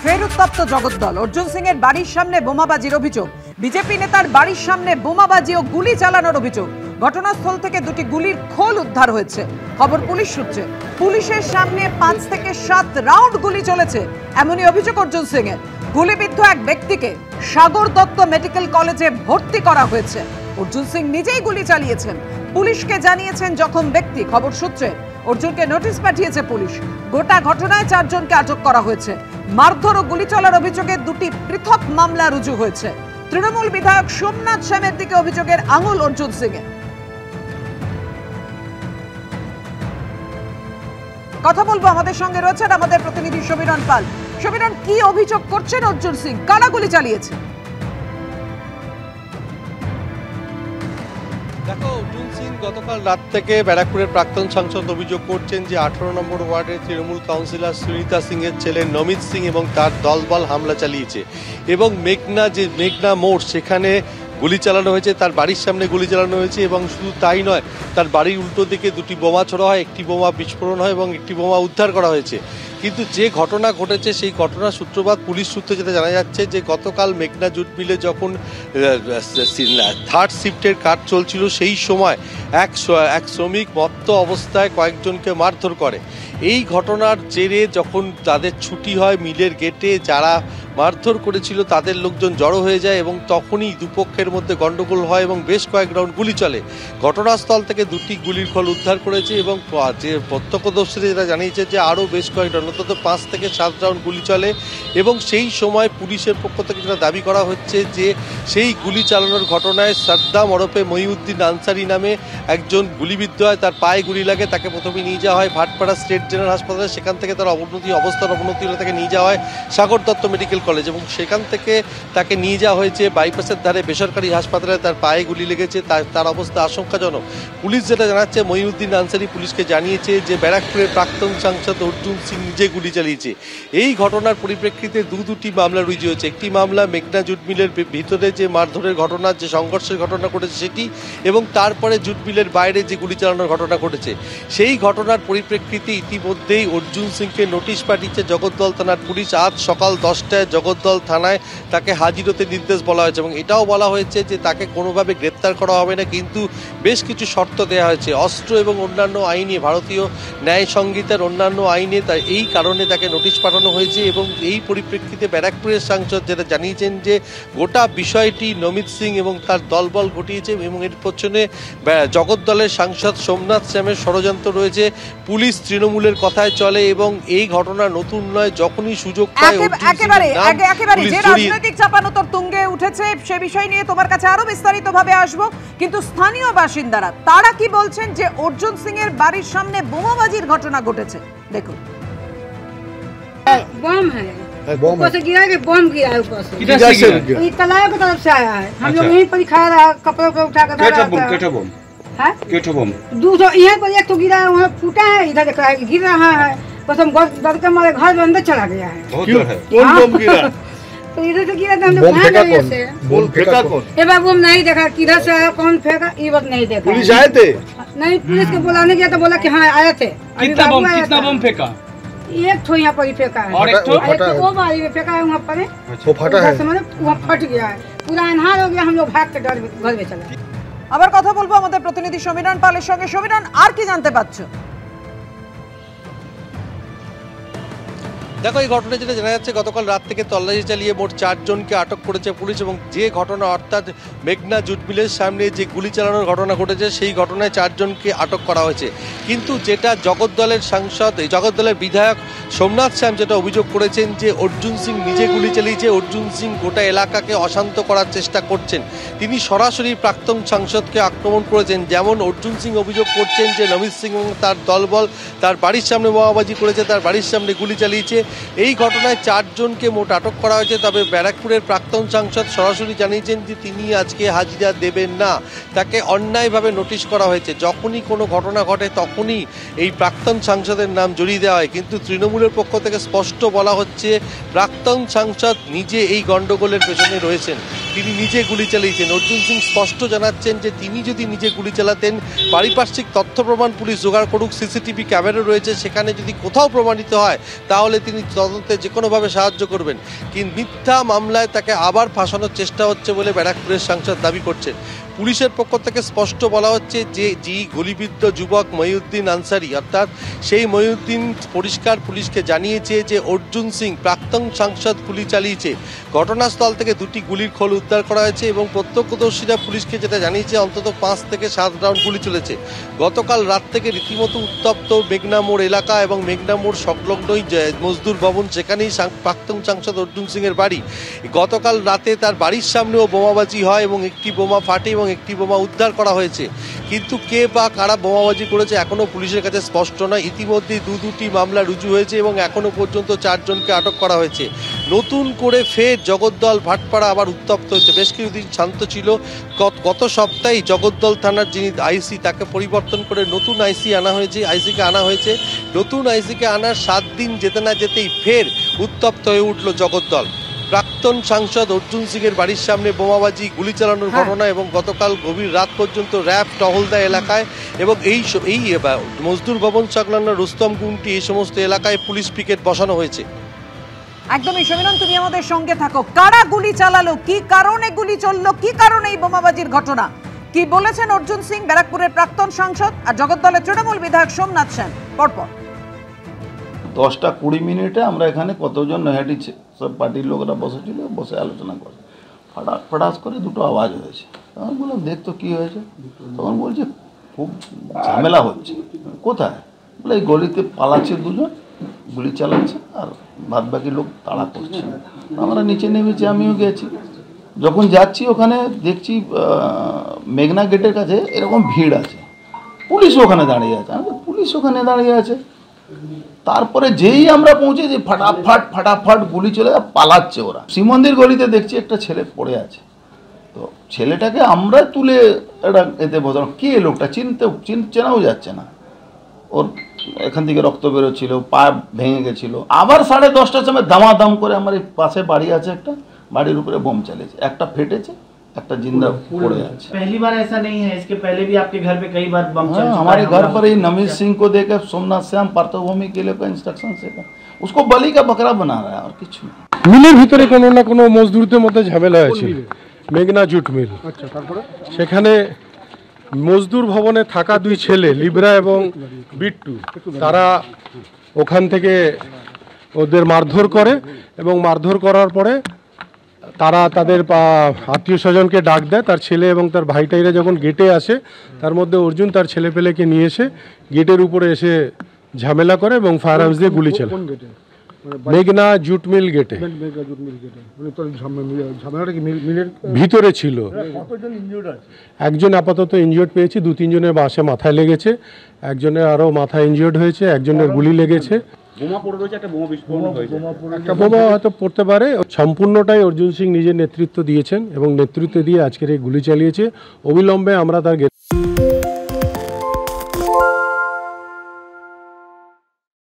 ফের উত্তপ্ত জগদ্দল। অর্জুন সিং এর বাড়ির সামনে বোমাবাজির অভিযোগ। বিজেপি নেতার বাড়ির সামনে বোমাবাজি ও গুলি চালানোর অভিযোগ। ঘটনাস্থল থেকে দুটি গুলির খোল উদ্ধার হয়েছে। খবর পুলিশ সূত্রে। পুলিশের সামনে 5 থেকে 7 রাউন্ড গুলি চলেছে, এমনই অভিযোগ অর্জুন সিং এর। গুলিবিদ্ধ এক ব্যক্তিকে সাগর দত্ত মেডিকেল কলেজে ভর্তি করা হয়েছে। অর্জুন সিং নিজেই গুলি চালিয়েছেন, পুলিশকে জানিয়েছেন জখম ব্যক্তি। খবর সূত্রে অর্জুনকে নোটিশ পাঠিয়েছে পুলিশ। গোটা ঘটনায় 4 জনকে আটক করা হয়েছে। মারধর ও গুলি চলার অভিযোগে দুটি পৃথক মামলা রুজু হয়েছে। তৃণমূল বিধায়ক সোমনাথ শ্যামের দিকে অভিযোগের আঙুল অর্জুন সিং এর। কথা বলবো, আমাদের সঙ্গে রয়েছেন আমাদের প্রতিনিধি সমীরণ পাল। সমীরণ, কি অভিযোগ করছেন অর্জুন সিং? কারা গুলি চালিয়েছে? দেখো, অর্জুন সিং গতকাল রাত থেকে ব্যারাকপুরের প্রাক্তন সাংসদ অভিযোগ করছেন যে 18 নম্বর ওয়ার্ডের তৃণমূল কাউন্সিলর সুনীতা সিং এর ছেলে নমিত সিং এবং তার দলবল হামলা চালিয়েছে এবং মেঘনা মোড় সেখানে গুলি চালানো হয়েছে, তার বাড়ির সামনে গুলি চালানো হয়েছে। এবং শুধু তাই নয়, তার বাড়ির উল্টো দিকে দুটি বোমা ছোড়া হয়, একটি বোমা বিস্ফোরণ হয় এবং একটি বোমা উদ্ধার করা হয়েছে। কিন্তু যে ঘটনা ঘটেছে সেই ঘটনার সূত্রপাত পুলিশ সূত্রে যেটা জানা যাচ্ছে যে গতকাল মেঘনা জুট মিলে যখন 3rd শিফটের কাজ চলছিল সেই সময় এক শ্রমিক মত্ত অবস্থায় কয়েকজনকে মারধর করে। এই ঘটনার জেরে যখন তাদের ছুটি হয় মিলের গেটে, যারা মারধর করেছিল তাদের লোকজন জড়ো হয়ে যায় এবং তখনই দুপক্ষের মধ্যে গন্ডগোল হয় এবং বেশ কয়েক রাউন্ড গুলি চলে। ঘটনাস্থল থেকে দুটি গুলির খোল উদ্ধার করেছে এবং যে প্রত্যক্ষদর্শীরা যেটা জানিয়েছে যে আরও বেশ কয়েক রাউন্ড, অন্তত 5 থেকে 7 রাউন্ড গুলি চলে। এবং সেই সময় পুলিশের পক্ষ থেকে যেটা দাবি করা হচ্ছে যে সেই গুলি চালানোর ঘটনায় সাদ্দাম ওরফে মহিউদ্দিন আনসারি নামে একজন গুলিবিদ্ধ হয়, তার পায়ে গুলি লাগে। তাকে প্রথমে নিয়ে যাওয়া হয় ভাটপাড়া স্টেট জেনারেল হাসপাতালে, সেখান থেকে তার অবস্থার অবনতি হলে তাকে নিয়ে যাওয়া হয় সাগর দত্ত মেডিকেল কলেজ এবং সেখান থেকে তাকে নিয়ে যাওয়া হয়েছে বাইপাসের ধারে বেসরকারি হাসপাতালে। তার পায়ে গুলি লেগেছে, তার অবস্থা আশঙ্কাজনক। পুলিশ যেটা জানাচ্ছে, মহিউদ্দিন আনসারি পুলিশকে জানিয়েছে যে ব্যারাকপুরের প্রাক্তন সাংসদ অর্জুন সিং নিজে গুলি চালিয়েছে। এই ঘটনার পরিপ্রেক্ষিতে দুটি মামলা রুজু হয়েছে। একটি মামলা মেঘনা জুট মিলের ভিতরে যে মারধরের ঘটনা, যে সংঘর্ষের ঘটনা ঘটেছে সেটি, এবং তারপরে জুট মিলের বাইরে যে গুলি চালানোর ঘটনা ঘটেছে সেই ঘটনার পরিপ্রেক্ষিতে ইতিমধ্যেই অর্জুন সিংকে নোটিশ পাঠিয়েছে জগদ্দল থানার পুলিশ। আজ সকাল 10টায় জগদ্দল থানায় তাকে হাজির হতে নির্দেশ বলা হয়েছে এবং এটাও বলা হয়েছে যে তাকে কোনোভাবে গ্রেপ্তার করা হবে না, কিন্তু বেশ কিছু শর্ত দেওয়া হয়েছে। অস্ত্র এবং অন্যান্য আইনে, ভারতীয় ন্যায় সংহিতার অন্যান্য আইনে এই কারণে তাকে নোটিশ পাঠানো হয়েছে। এবং এই পরিপ্রেক্ষিতে ব্যারাকপুরের সাংসদ যেটা জানিয়েছেন যে গোটা বিষয়টি নমিত সিং এবং তার দলবল ঘটিয়েছে এবং এর পেছনে জগদ্দলের সাংসদ সোমনাথ শ্যামের ষড়যন্ত্র রয়েছে। পুলিশ তৃণমূলের কথায় চলে এবং এই ঘটনা নতুন নয়, যখনই সুযোগ পায় একেবারে যে রাজনৈতিক চাপানোতর তুঙ্গে উঠেছে সে বিষয় নিয়ে তোমার কাছে আরো বিস্তারিতভাবে আসবো। কিন্তু স্থানীয় বাসিন্দারা তারা কি বলছেন যে অর্জুন সিং এর বাড়ির সামনে বোমাবাজির ঘটনা ঘটেছে, দেখুন। बम है, ऊपर से गिरा है, बम गिरा है ऊपर से, ये तालाब की तरफ से आया है। हम लोग यहीं पर खड़ा रहा, कपड़ों को उठा कर बम 200 यहाँ पर एक तो गिरा है, वहाँ फूटा है, इधर देख रहा है गिर रहा है। बस हम डर के मारे घर में अंदर चला गया है। कौन बम गिरा? तो इधर से गिरा था, हम लोग भाग गए से। बम फेंका कौन? ये बाबू हम नहीं देखा किधर से आया, कौन फेंका, ये बात नहीं देखा। पुलिस आए थे? नहीं, पुलिस को बुलाने गया तो बोला कि हाँ आए थे। कितना बम फेंका? एक ठो यहाँ पर ही फेंका है और एक ठो वो बारी में फेंका है, वहाँ पर वो फटा है, वहाँ फट गया है, पूरा अन्हार हो गया। हम लोग भाग के घर में चले। আবার কথা বলবো আমাদের প্রতিনিধি সমীরণ পালের সঙ্গে। সমীরণ, আর কি জানতে পারছো? দেখো, এই ঘটনা যেটা জানা যাচ্ছে গতকাল রাত থেকে তল্লাশি চালিয়ে মোট 4 জনকে আটক করেছে পুলিশ এবং যে ঘটনা অর্থাৎ মেঘনা জুট মিলের সামনে যে গুলি চালানোর ঘটনা ঘটেছে সেই ঘটনায় 4 জনকে আটক করা হয়েছে। কিন্তু যেটা জগদ্দলের সাংসদ, জগদ্দলের বিধায়ক সোমনাথ শ্যাম যেটা অভিযোগ করেছেন যে অর্জুন সিং নিজে গুলি চালিয়েছে, অর্জুন সিং গোটা এলাকাকে অশান্ত করার চেষ্টা করছেন। তিনি সরাসরি প্রাক্তন সাংসদকে আক্রমণ করেছেন। যেমন অর্জুন সিং অভিযোগ করছেন যে নমিত সিং এবং তার দলবল তার বাড়ির সামনে বোমাবাজি করেছে, তার বাড়ির সামনে গুলি চালিয়েছে। এই ঘটনায় 4 জনকে মোট আটক করা হয়েছে। তবে ব্যারাকপুরের প্রাক্তন সাংসদ সরাসরি জানিয়েছেন যে তিনি আজকে হাজিরা দেবেন না, তাকে অন্যায়ভাবে নোটিশ করা হয়েছে। যখনই কোনো ঘটনা ঘটে তখনই এই প্রাক্তন সাংসদের নাম জড়িয়ে দেওয়া হয়, কিন্তু তৃণমূলের পক্ষ থেকে স্পষ্ট বলা হচ্ছে প্রাক্তন সাংসদ নিজে এই গন্ডগোলের পেছনে রয়েছেন। তিনি নিজে গুলি চালিয়েছেন। অর্জুন সিং স্পষ্ট জানাচ্ছেন যে তিনি যদি নিজে গুলি চালাতেন, পারিপার্শ্বিক তথ্য প্রমাণ পুলিশ জোগাড় করুক, সিসিটিভি ক্যামেরা রয়েছে, সেখানে যদি কোথাও প্রমাণিত হয় তাহলে তিনি তদন্তে যে কোনোভাবে সাহায্য করবেন। কিন্তু মিথ্যা মামলায় তাকে আবার ফাঁসানোর চেষ্টা হচ্ছে বলে ব্যারাকপুরের সাংসদ দাবি করছেন। পুলিশের পক্ষ থেকে স্পষ্ট বলা হচ্ছে যে গুলিবিদ্ধ যুবক মহিউদ্দিন আনসারি, অর্থাৎ সেই মহিউদ্দিন পরিষ্কার পুলিশকে জানিয়েছে যে অর্জুন সিং প্রাক্তন সাংসদ গুলি চালিয়েছে। ঘটনাস্থল থেকে দুটি গুলির খোল উদ্ধার করা হয়েছে এবং প্রত্যক্ষদর্শীরা পুলিশকে যেটা জানিয়েছে অন্তত 5 থেকে 7 রাউন্ড গুলি চলেছে। গতকাল রাত থেকে রীতিমতো উত্তপ্ত মেঘনা মোড় এলাকা এবং মেঘনা মোড় সংলগ্নই মজদুর ভবন, সেখানেই প্রাক্তন সাংসদ অর্জুন সিং এর বাড়ি। গতকাল রাতে তার বাড়ির সামনেও বোমাবাজি হয় এবং একটি বোমা ফাটে এবং একটি বোমা উদ্ধার করা হয়েছে। কিন্তু কে বা কারা বোমাবাজি করেছে এখনো পুলিশের কাছে স্পষ্ট নয়। ইতিমধ্যেই দুটি মামলা রুজু হয়েছে এবং এখনো পর্যন্ত 4 জনকে আটক করা হয়েছে। নতুন করে ফের জগদ্দল ভাটপাড়া আবার উত্তপ্ত হয়েছে। বেশ কিছুদিন শান্ত ছিল। গত সপ্তাহে জগদ্দল থানার যিনি আইসি তাকে পরিবর্তন করে নতুন আইসিকে আনা হয়েছে। নতুন আইসিকে আনার 7 দিন যেতে না যেতেই ফের উত্তপ্ত হয়ে উঠল জগদ্দল। প্রাক্তন সাংসদ অর্জুন সিং এর বাড়ির সামনে বোমাবাজি, গুলি চালানোর ঘটনা এবং গতকাল গভীর রাত পর্যন্ত র্যাব টহল দেয় এলাকায় এবং এই মজদুর ভবন সংলগ্ন রুস্তম গুমটি এই সমস্ত এলাকায় পুলিশ পিকেট বসানো হয়েছে। একদমই সমীরণ, তুমি আমাদের সঙ্গে থাকো। কারা গুলি চালালো, কি কারণে গুলি চললো, কি কারণে এই বোমাবাজির ঘটনা, কি বলেছেন অর্জুন সিং, ব্যারাকপুরের প্রাক্তন সাংসদ আর জগদ্দলের তৃণমূল বিধায়ক সোমনাথ সেন? পরপর 10টা 20 মিনিটে আমরা এখানে কতজন নৈহাটি সব পার্টির লোকরা বসে আলোচনা করে ফটাস করে দুটো আওয়াজ হয়েছে। তখন বললাম দেখতো কী হয়েছে, তখন বলছে খুব ঝামেলা হচ্ছে। কোথায়? বলে এই গলিতে পালাচ্ছে দুজন, গুলি চালাচ্ছে আর বাদ বাকি লোক তাড়া করছে। আমরা নিচে নেমেছি, আমিও গেছি। যখন যাচ্ছি ওখানে দেখছি মেঘনা গেটের কাছে এরকম ভিড় আছে, পুলিশ ওখানে দাঁড়িয়ে আছে। পুলিশ ওখানে দাঁড়িয়ে আছে, তারপরে যেই আমরা পৌঁছেছি ফাটাফাট গুলি চলে পালাচ্ছে ওরা। শ্রীমন্দির গলিতে দেখছি একটা ছেলে পড়ে আছে, তো ছেলেটাকে আমরা তুলে এতে বোঝানো। কে লোকটা চেনাও যাচ্ছে না। ওর এখান থেকে রক্ত বেরোচ্ছিল, পা ভেঙে গেছিল। আবার 10:30টার সময় দামাদাম করে আমার এই পাশে বাড়ি আছে, একটা বাড়ির উপরে বোম চালিয়েছে, একটা ফেটেছে, একটা জিন্দা পড়ে আছে। पहली बार ऐसा नहीं है, इसके पहले भी आपके घर पे कई बार बम चल चुका है। हमारे घर पर ही नमित सिंह को देकर सोमनाथ श्याम पार्थभूमि के लिए इंस्ट्रक्शन से उसको बलि का बकरा बना रहा है और कुछ नहीं। মিলের ভিতরে কোনো না কোনো মজদুরদের মধ্যে ঝামেলা হয়েছে, মেঘনা জুট মিল। সেখানে মজদুর ভবনে থাকা 2 ছেলে লিব্রা এবং বিট্টু, তারা ওখান থেকে ওদের মারধর করে এবং মারধর করার পরে তারা তাদের আত্মীয় স্বজনকে ডাক দেয়। তার ছেলে এবং তার ভাইটাইরা যখন গেটে আসে, তার মধ্যে অর্জুন তার ছেলেপেলেকে নিয়ে এসে গেটের উপরে এসে ঝামেলা করে এবং ফায়ার আর্মস দিয়ে গুলি চালায়। মেঘনা জুট মিল গেটে ভিতরে ছিল। একজন আপাতত ইনজিওর্ড পেয়েছি, 2-3 জনের বাসে মাথায় লেগেছে, একজনের আরও মাথা ইনজিওর্ড হয়েছে, একজনের গুলি লেগেছে। একটা বোমা হয়তো পড়তে পারে। সম্পূর্ণটাই অর্জুন সিং নিজের নেতৃত্ব দিয়েছেন এবং নেতৃত্ব দিয়ে আজকের এই গুলি চালিয়েছে। অবিলম্বে আমরা তার